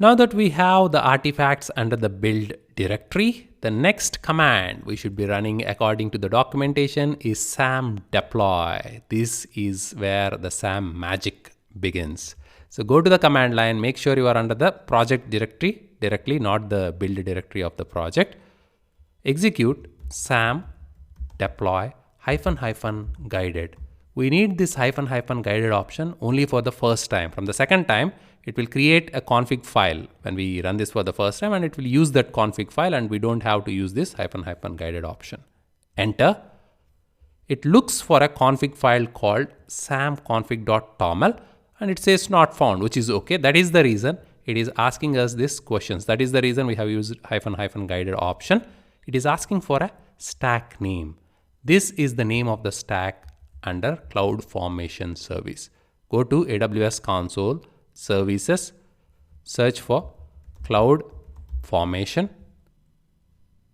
Now that we have the artifacts under the build directory, the next command we should be running according to the documentation is SAM deploy. This is where the SAM magic begins. So go to the command line, make sure you are under the project directory directly, not the build directory of the project. Execute SAM deploy -- guided. We need this -- guided option only for the first time. From the second time, it will create a config file when we run this for the first time, and it will use that config file, and we don't have to use this -- guided option. Enter. It looks for a config file called samconfig.toml, and it says not found, which is okay. That is the reason it is asking us these questions. That is the reason we have used -- guided option. It is asking for a stack name. This is the name of the stack under Cloud Formation Service. Go to AWS console, services, search for Cloud Formation,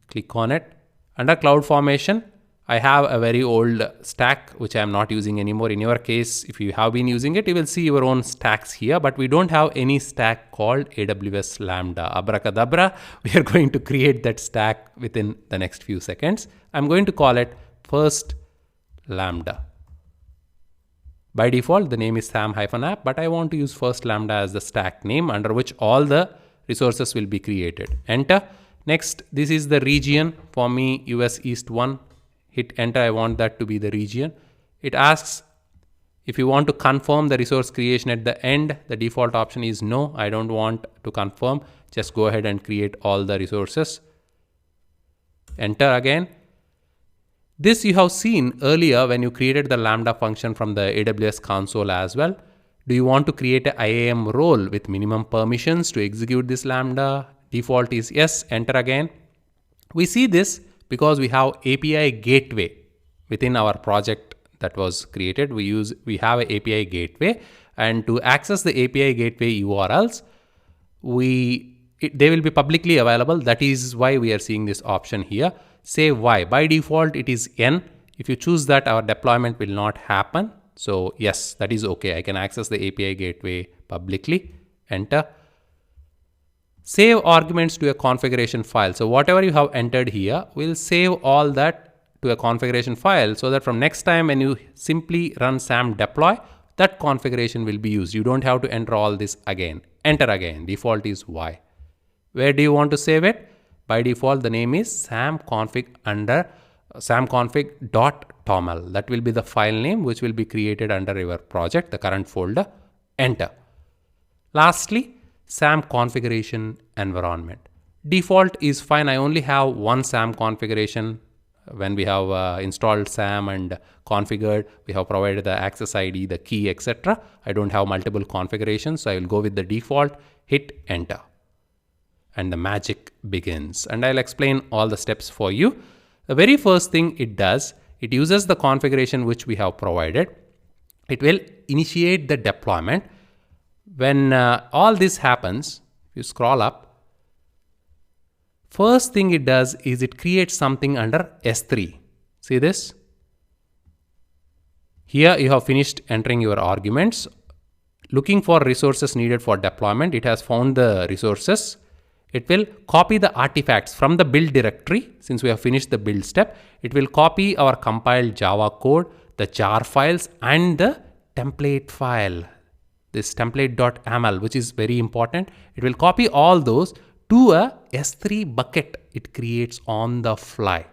click on it. Under Cloud Formation, I have a very old stack which I am not using anymore. In your case, if you have been using it, you will see your own stacks here, but we don't have any stack called AWS Lambda. Abracadabra, we are going to create that stack within the next few seconds. I'm going to call it first Lambda. By default, the name is sam-app, but I want to use first Lambda as the stack name under which all the resources will be created. Enter. Next, this is the region for me, US East 1. Hit enter. I want that to be the region. It asks if you want to confirm the resource creation at the end. The default option is no. I don't want to confirm. Just go ahead and create all the resources. Enter again. This you have seen earlier when you created the Lambda function from the AWS console as well. Do you want to create an IAM role with minimum permissions to execute this Lambda? Default is yes. Enter again. We see this because we have API gateway within our project that was created. We have an API gateway, and to access the API gateway URLs, they will be publicly available. That is why we are seeing this option here. Say Y. By default, it is N. If you choose that, our deployment will not happen. So yes, that is okay. I can access the API gateway publicly. Enter. Save arguments to a configuration file. So whatever you have entered here, we'll save all that to a configuration file so that from next time when you simply run SAM deploy, that configuration will be used. You don't have to enter all this again. Enter again. Default is Y. Where do you want to save it? By default, the name is samconfig under samconfig.toml. That will be the file name which will be created under your project, the current folder. Enter. Lastly, SAM configuration environment. Default is fine. I only have one SAM configuration. When we have installed SAM and configured, we have provided the access ID, the key, etc. I don't have multiple configurations, so I will go with the default, hit enter. And the magic begins. And I'll explain all the steps for you. The very first thing it does, it uses the configuration which we have provided. It will initiate the deployment. When all this happens, if you scroll up, first thing it does is it creates something under S3. See this? Here you have finished entering your arguments. Looking for resources needed for deployment, it has found the resources. It will copy the artifacts from the build directory. Since we have finished the build step, it will copy our compiled Java code, the jar files, and the template file. This template.aml, which is very important. It will copy all those to a S3 bucket it creates on the fly.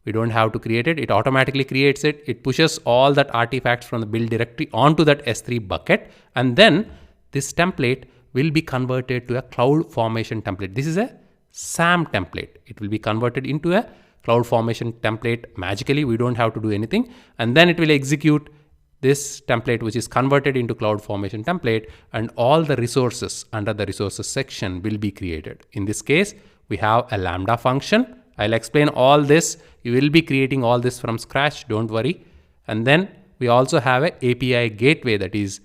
We don't have to create it. It automatically creates it. It pushes all that artifacts from the build directory onto that S3 bucket. And then this template will be converted to a Cloud Formation template. This is a SAM template. It will be converted into a Cloud Formation template magically. We don't have to do anything. And then it will execute this template, which is converted into Cloud Formation template, and all the resources under the resources section will be created. In this case, we have a Lambda function. I'll explain all this. You will be creating all this from scratch. Don't worry. And then we also have an API gateway that is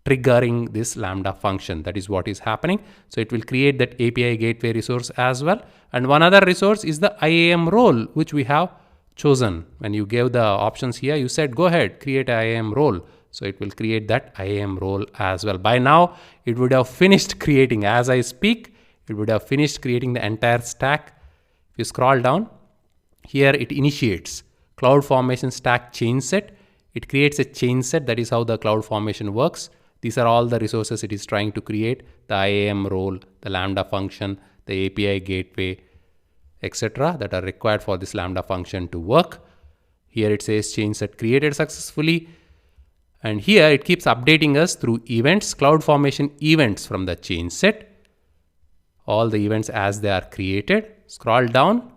triggering this Lambda function. That is what is happening. So it will create that API gateway resource as well. And one other resource is the IAM role, which we have chosen. When you gave the options here, you said, go ahead, create an IAM role. So it will create that IAM role as well. By now, it would have finished creating, as I speak, it would have finished creating the entire stack. If you scroll down, here it initiates cloud formation stack change set. It creates a change set. That is how the cloud formation works. These are all the resources it is trying to create: the IAM role, the Lambda function, the API gateway, etc. that are required for this Lambda function to work. Here it says change set created successfully. And here it keeps updating us through events, cloud formation events from the change set. All the events as they are created. Scroll down.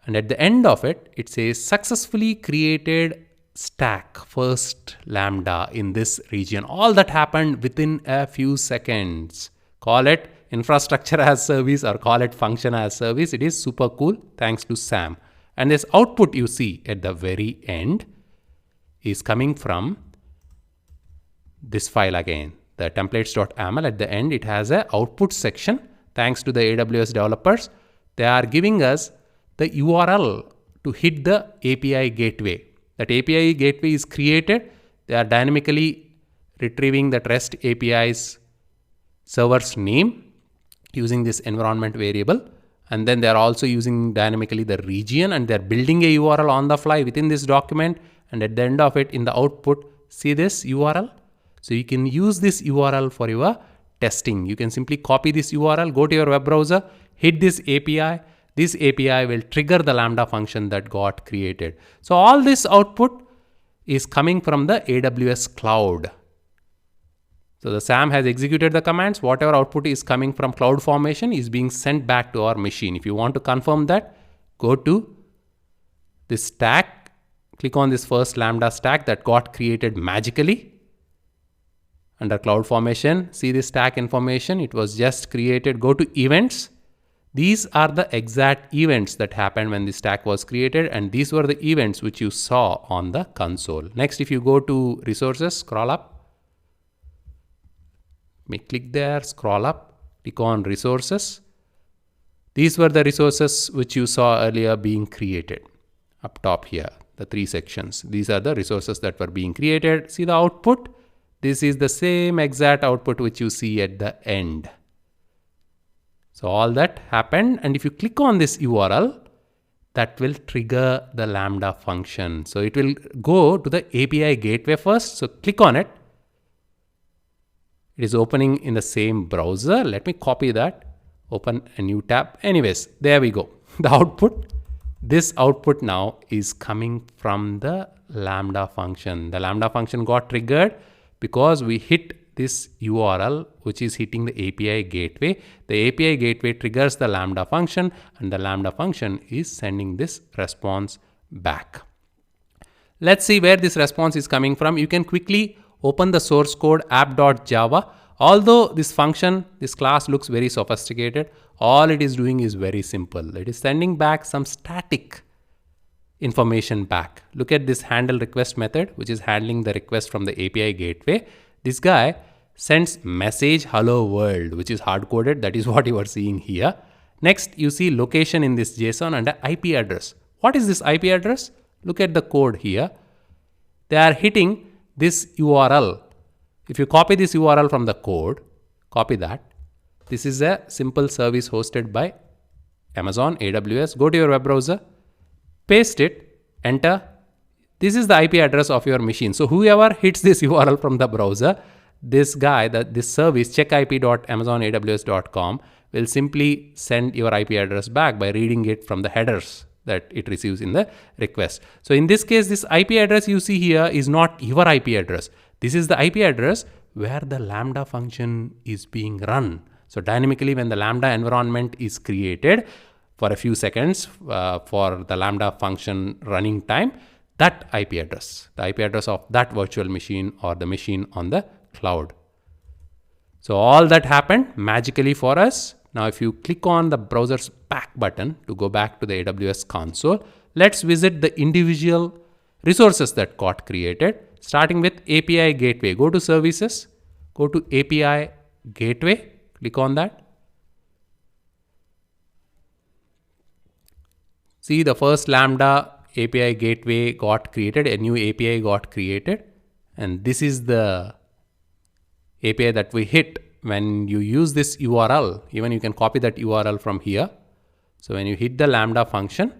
And at the end of it, it says successfully created stack first Lambda in this region. All that happened within a few seconds. Call it infrastructure as service or call it function as service. It is super cool thanks to SAM. And this output you see at the very end is coming from this file again, the templates.yaml. At the end, it has an output section. Thanks to the AWS developers, they are giving us the URL to hit the API gateway. That API gateway is created. They are dynamically retrieving the REST API's server's name using this environment variable. And then they are also using dynamically the region, and they're building a URL on the fly within this document. And at the end of it, in the output, see this URL. So you can use this URL for your testing. You can simply copy this URL, go to your web browser, hit this API. This API will trigger the Lambda function that got created. So all this output is coming from the AWS cloud. So the SAM has executed the commands. Whatever output is coming from CloudFormation is being sent back to our machine. If you want to confirm that, go to this stack, click on this first Lambda stack that got created magically. Under CloudFormation, see this stack information. It was just created. Go to events. These are the exact events that happened when the stack was created, and these were the events which you saw on the console. Next, if you go to resources, scroll up. Click there, scroll up, click on resources. These were the resources which you saw earlier being created. Up top here, the 3 sections. These are the resources that were being created. See the output? This is the same exact output which you see at the end. So all that happened, and if you click on this URL, that will trigger the Lambda function. So it will go to the API gateway first. So click on it. It is opening in the same browser. Let me copy that, open a new tab. Anyways, there we go. The output, this output now is coming from the Lambda function. The Lambda function got triggered because we hit this URL, which is hitting the API gateway. The API gateway triggers the Lambda function, and the Lambda function is sending this response back. Let's see where this response is coming from. You can quickly open the source code app.java. Although this function, this class looks very sophisticated, all it is doing is very simple. It is sending back some static information back. Look at this handle request method, which is handling the request from the API gateway. This guy sends message hello world, which is hard coded. That is what you are seeing here. Next, you see location in this JSON and an IP address. What is this IP address? Look at the code here. They are hitting this URL. If you copy this URL from the code, copy that. This is a simple service hosted by Amazon, AWS. Go to your web browser, paste it, enter. This is the IP address of your machine. So whoever hits this URL from the browser, this guy, this service, checkip.amazonaws.com, will simply send your IP address back by reading it from the headers that it receives in the request. So in this case, this IP address you see here is not your IP address. This is the IP address where the Lambda function is being run. So dynamically, when the Lambda environment is created for a few seconds for the Lambda function running time, that IP address, the IP address of that virtual machine or the machine on the cloud. So all that happened magically for us. Now, if you click on the browser's back button to go back to the AWS console, let's visit the individual resources that got created, starting with API gateway. Go to services, go to API gateway, click on that. See the first Lambda API gateway got created, a new API got created. And this is the API that we hit when you use this URL. Even you can copy that URL from here. So when you hit the Lambda function,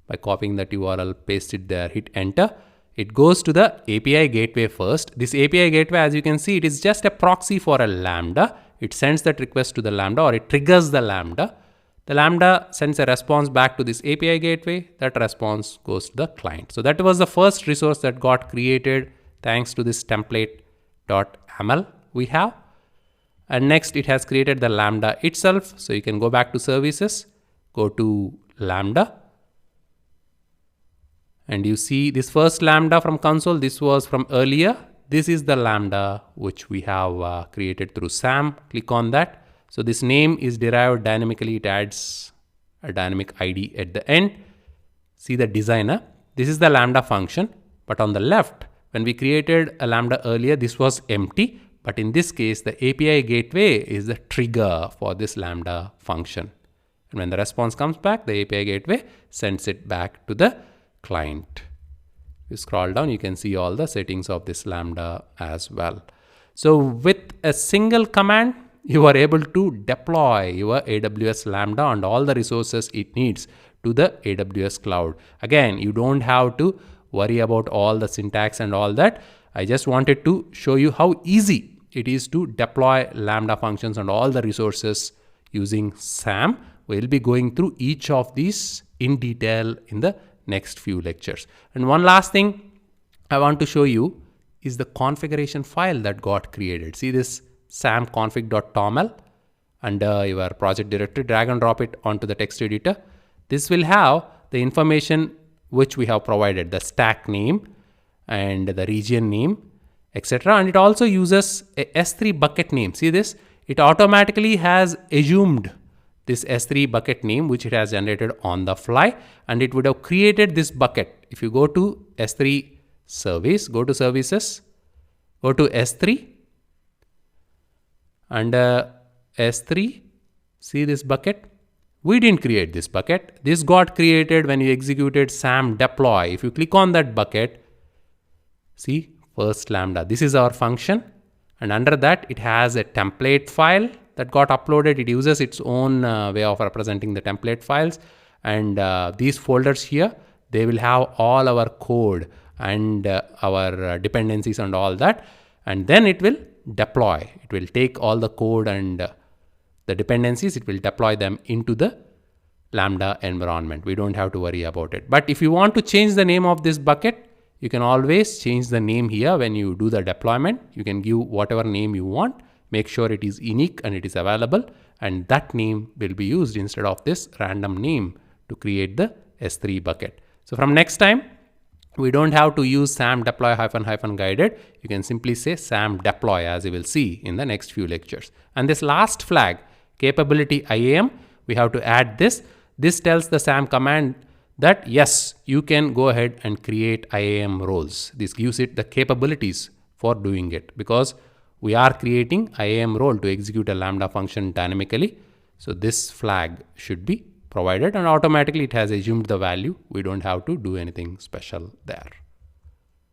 by copying that URL, paste it there, hit enter, it goes to the API gateway first. This API gateway, as you can see, it is just a proxy for a Lambda. It sends that request to the Lambda, or it triggers the Lambda. The Lambda sends a response back to this API gateway. That response goes to the client. So that was the first resource that got created thanks to this template.yaml we have. And next it has created the Lambda itself. So you can go back to services, go to Lambda. And you see this first Lambda from console, this was from earlier. This is the Lambda which we have created through SAM. Click on that. So this name is derived dynamically. It adds a dynamic ID at the end. See the designer. This is the Lambda function. But on the left, when we created a Lambda earlier, this was empty. But in this case, the API gateway is the trigger for this Lambda function. And when the response comes back, the API gateway sends it back to the client. You scroll down, you can see all the settings of this Lambda as well. So with a single command, you are able to deploy your AWS Lambda and all the resources it needs to the AWS cloud. Again, you don't have to worry about all the syntax and all that. I just wanted to show you how easy it is to deploy Lambda functions and all the resources using SAM. We'll be going through each of these in detail in the next few lectures. And one last thing I want to show you is the configuration file that got created. See this samconfig.toml under your project directory. Drag and drop it onto the text editor. This will have the information which we have provided, the stack name and the region name, etc. And it also uses a S3 bucket name. See this? It automatically has assumed this S3 bucket name, which it has generated on the fly, and it would have created this bucket. If you go to S3 service, go to services, go to S3, and S3, see this bucket? We didn't create this bucket. This got created when you executed SAM deploy. If you click on that bucket, see first Lambda. This is our function, and under that it has a template file that got uploaded. It uses its own way of representing the template files, and these folders here, they will have all our code and our dependencies and all that, and then it will deploy. It will take all the code and the dependencies, it will deploy them into the Lambda environment. We don't have to worry about it. But if you want to change the name of this bucket, you can always change the name here. When you do the deployment, you can give whatever name you want. Make sure it is unique and it is available, and that name will be used instead of this random name to create the S3 bucket. So from next time, we don't have to use SAM deploy -- guided. You can simply say SAM deploy, as you will see in the next few lectures. And this last flag, capability IAM, we have to add this. This tells the SAM command that yes, you can go ahead and create IAM roles. This gives it the capabilities for doing it, because we are creating IAM role to execute a Lambda function dynamically. So this flag should be provided, and automatically it has assumed the value. We don't have to do anything special there.